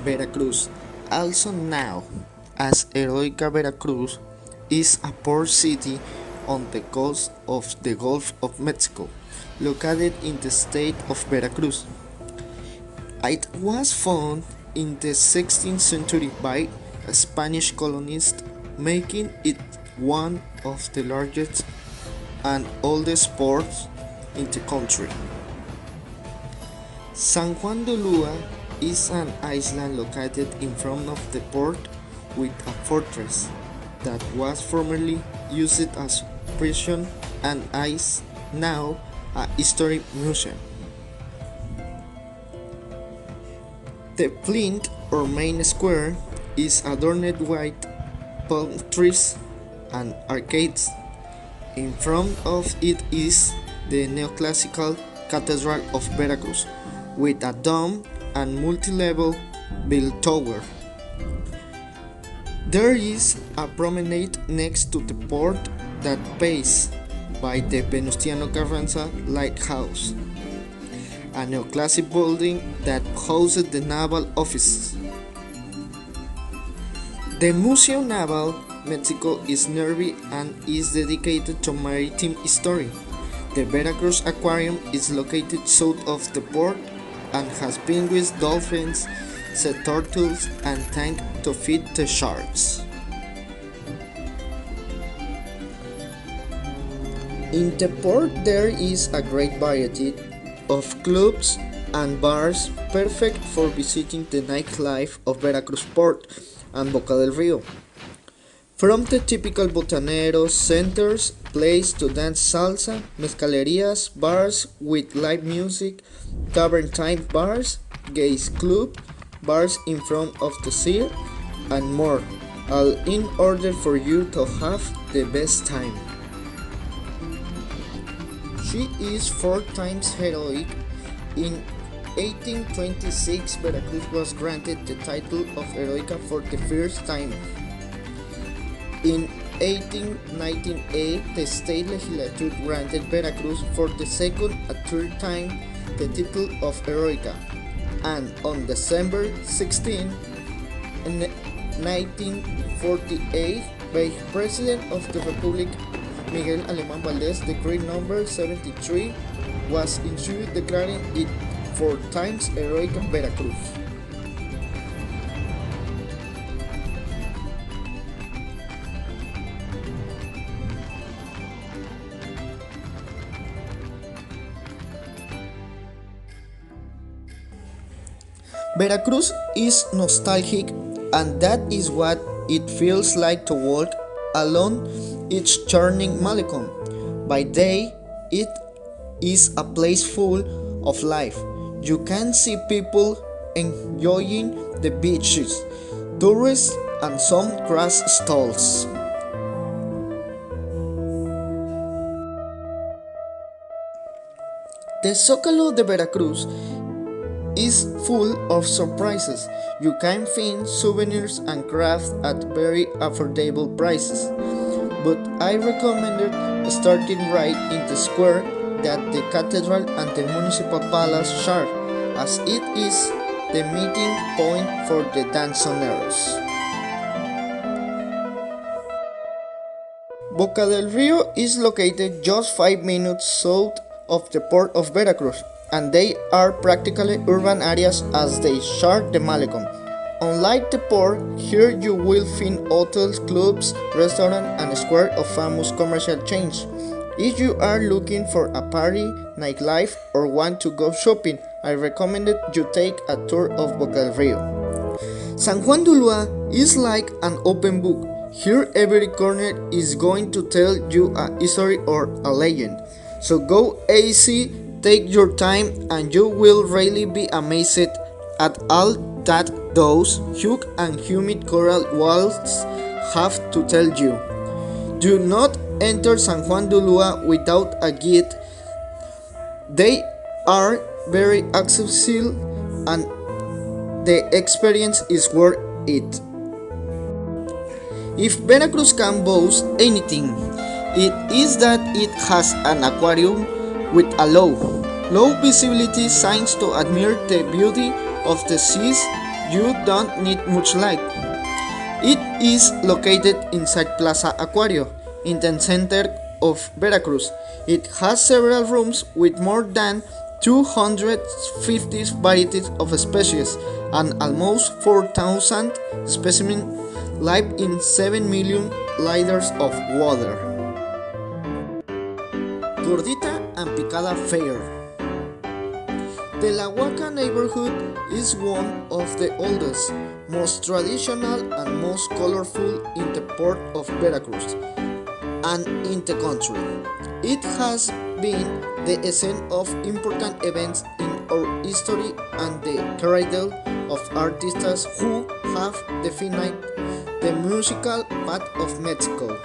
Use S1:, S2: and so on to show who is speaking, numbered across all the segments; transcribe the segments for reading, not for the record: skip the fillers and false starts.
S1: Veracruz, also known as Heroica Veracruz, is a port city on the coast of the Gulf of Mexico, located in the state of Veracruz. It was founded in the 16th century by a Spanish colonist, making it one of the largest and oldest ports in the country. San Juan de Ulua is an island located in front of the port with a fortress that was formerly used as prison and is now a historic museum. The plinth or main square is adorned with palm trees and arcades. In front of it is the neoclassical Cathedral of Veracruz with a dome and multi-level bell tower. There is a promenade next to the port that pays by the Venustiano Carranza Lighthouse, a neoclassic building that houses the naval offices. The Museo Naval Mexico is nearby and is dedicated to maritime history. The Veracruz Aquarium is located south of the port and has penguins, dolphins, sea turtles, and tank to feed the sharks. In the port there is a great variety of clubs and bars perfect for visiting the nightlife of Veracruz Port and Boca del Rio. From the typical botaneros, centers, place to dance salsa, mezcalerias, bars with live music, tavern-type bars, gays club, bars in front of the sea, and more, all in order for you to have the best time. She is 4 times heroic. In 1826, Veracruz was granted the title of Heroica for the first time. In 1898, the state legislature granted Veracruz for the second and third time the title of Heroica, and on December 16, 1948, by President of the Republic Miguel Alemán Valdez, Decree number 73 was issued declaring it 4 times Heroica Veracruz. Veracruz is nostalgic, and that is what it feels like to walk along its charming Malecon. By day, it is a place full of life. You can see people enjoying the beaches, tourists, and some grass stalls. The Zócalo de Veracruz is full of surprises. You can find souvenirs and crafts at very affordable prices. But I recommended starting right in the square that the cathedral and the municipal palace share, as it is the meeting point for the danzoneros. Boca del Rio is located just 5 minutes south of the port of Veracruz, and they are practically urban areas as they share the Malecon. Unlike the port, here you will find hotels, clubs, restaurants, and a square of famous commercial chains. If you are looking for a party, nightlife, or want to go shopping, I recommend you take a tour of Boca del Rio. San Juan de Ulua is like an open book. Here every corner is going to tell you a history or a legend. So go easy, take your time, and you will really be amazed at all that those huge and humid coral walls have to tell you. Do not enter San Juan de Ulua without a guide. They are very accessible and the experience is worth it. If Veracruz can boast anything, it is that it has an aquarium with a low visibility signs to admire the beauty of the seas. you don't need much light. It is located inside Plaza Acuario, in the center of Veracruz. It has several rooms with more than 250 varieties of species and almost 4,000 specimens live in 7 million liters of water. Gordita and Picada Fair. The La Huaca neighborhood is one of the oldest, most traditional and most colorful in the port of Veracruz and in the country. It has been the scene of important events in our history and the cradle of artists who have defined the musical path of Mexico.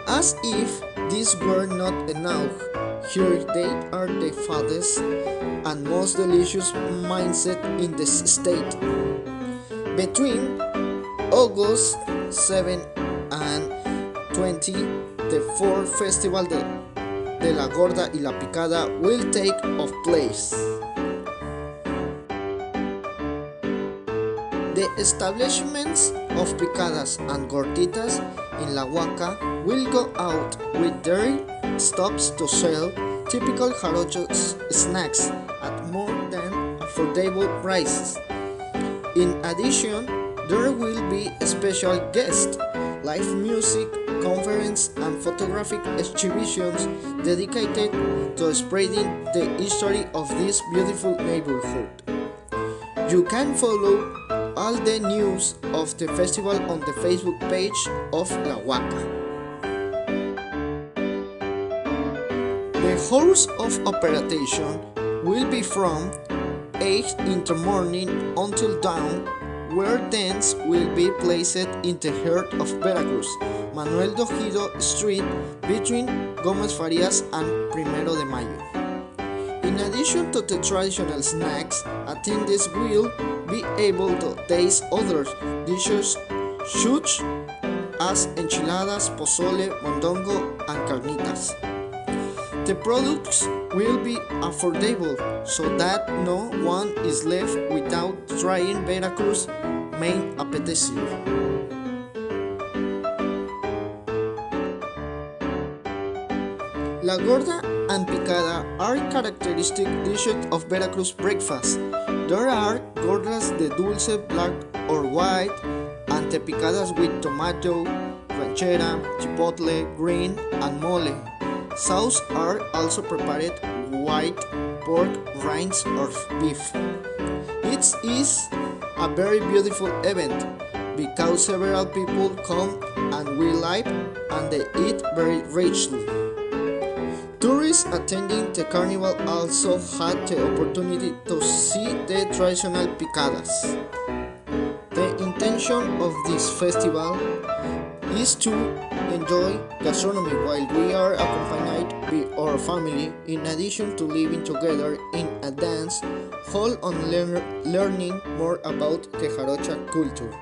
S1: As if these were not enough, here they are the fattest and most delicious mindset in the state. Between August 7 and 20, the fourth festival de la Gorda y la Picada will take of place. The establishments of picadas and gorditas in La Huaca will go out with their stops to sell typical jarocho snacks at more than affordable prices. In addition, there will be special guests, live music, conference and photographic exhibitions dedicated to spreading the history of this beautiful neighborhood. You can follow all the news of the festival on the Facebook page of La Huaca. The hours of operation will be from 8 in the morning until dawn, where tents will be placed in the heart of Veracruz, Manuel Dojido Street, between Gómez Farias and Primero de Mayo. In addition to the traditional snacks, attendees will be able to taste other dishes such as enchiladas, pozole, mondongo, and carnitas. The products will be affordable so that no one is left without trying Veracruz's main appetizer. La Gorda and Picada are characteristic dishes of Veracruz breakfast. There are gordas de dulce, black or white, and the picadas with tomato, ranchera, chipotle, green, and mole. Sauce are also prepared white, pork, rinds, or beef. It is a very beautiful event because several people come and we live and they eat very richly. Tourists attending the carnival also had the opportunity to see the traditional picadas. The intention of this festival is to enjoy gastronomy while we are accompanied by our family, in addition to living together in a dance hall and learning more about the jarocha culture.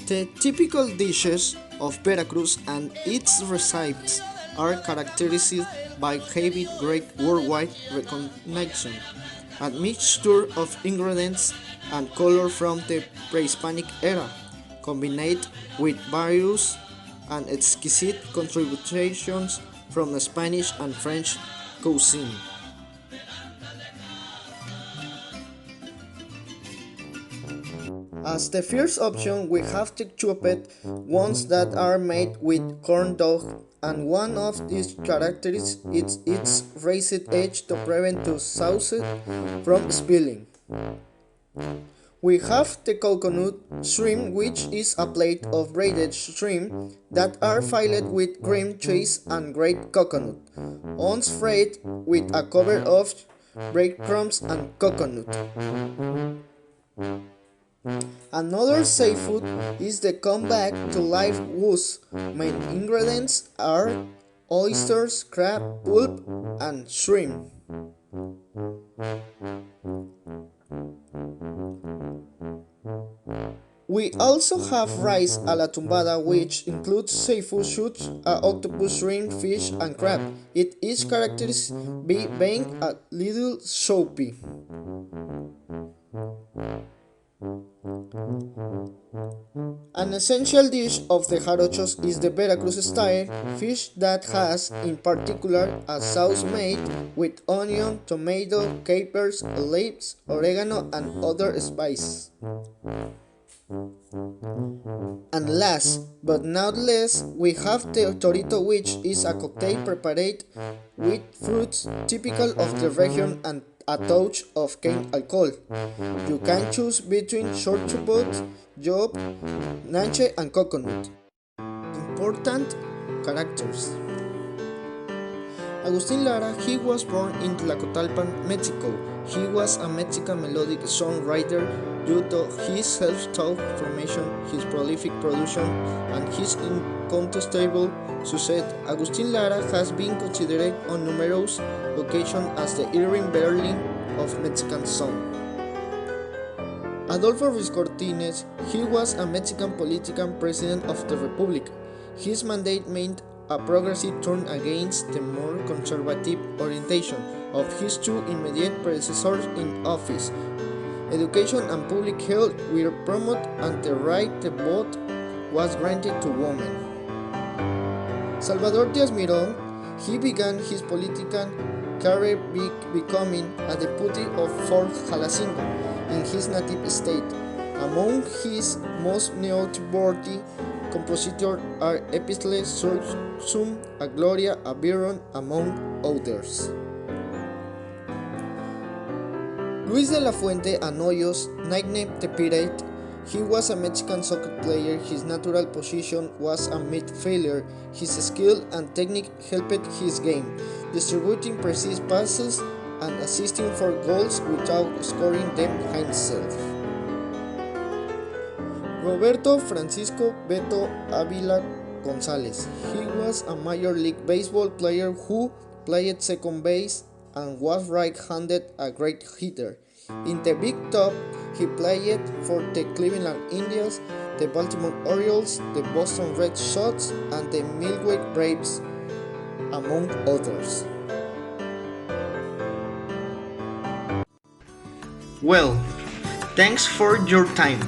S1: The typical dishes of Veracruz and its recipes are characterized by having great worldwide recognition, a mixture of ingredients and color from the pre-Hispanic era, combined with various and exquisite contributions from the Spanish and French cuisine. As the first option, we have the chopped ones that are made with corn dog, and one of these characteristics is its raised edge to prevent the sauce from spilling. We have the coconut shrimp, which is a plate of braided shrimp that are filled with cream cheese and grated coconut, unspread with a cover of breadcrumbs and coconut. Another seafood is the comeback to life whose main ingredients are oysters, crab, pulp, and shrimp. We also have rice a la tumbada, which includes seafood shoots, octopus, shrimp, fish, and crab. It is characterized by being a little soapy. An essential dish of the jarochos is the Veracruz style fish that has, in particular, a sauce made with onion, tomato, capers, leaves, oregano, and other spices. And last but not least, we have the torito, which is a cocktail prepared with fruits typical of the region and a touch of cane alcohol. You can choose between shortbut, job, nanche, and coconut. Important characters. Agustin Lara, he was born in Tlacotalpan, Mexico. He was a Mexican melodic songwriter due to his self-taught formation, his prolific production, and his incontestable success. Agustin Lara has been considered on numerous occasions as the Irving Berlin of Mexican song. Adolfo Ruiz Cortines, he was a Mexican political president of the Republic. His mandate meant a progressive turn against the more conservative orientation of his two immediate predecessors in office. Education and public health were promoted and the right to vote was granted to women. Salvador Díaz Mirón, he began his political career becoming a deputy of Fort Jalacingo in his native state. Among his most noteworthy compositors are Epistles, Sum, A Gloria, A Byron, among others. Luis de la Fuente Anoyos, nicknamed the Pirate, he was a Mexican soccer player. His natural position was a midfielder. His skill and technique helped his game, distributing precise passes and assisting for goals without scoring them himself. Roberto Francisco Beto Avila Gonzalez. He was a Major League Baseball player who played second base and was right-handed, a great hitter. In the Big Top, he played for the Cleveland Indians, the Baltimore Orioles, the Boston Red Sox, and the Milwaukee Braves, among others. Well, thanks for your time.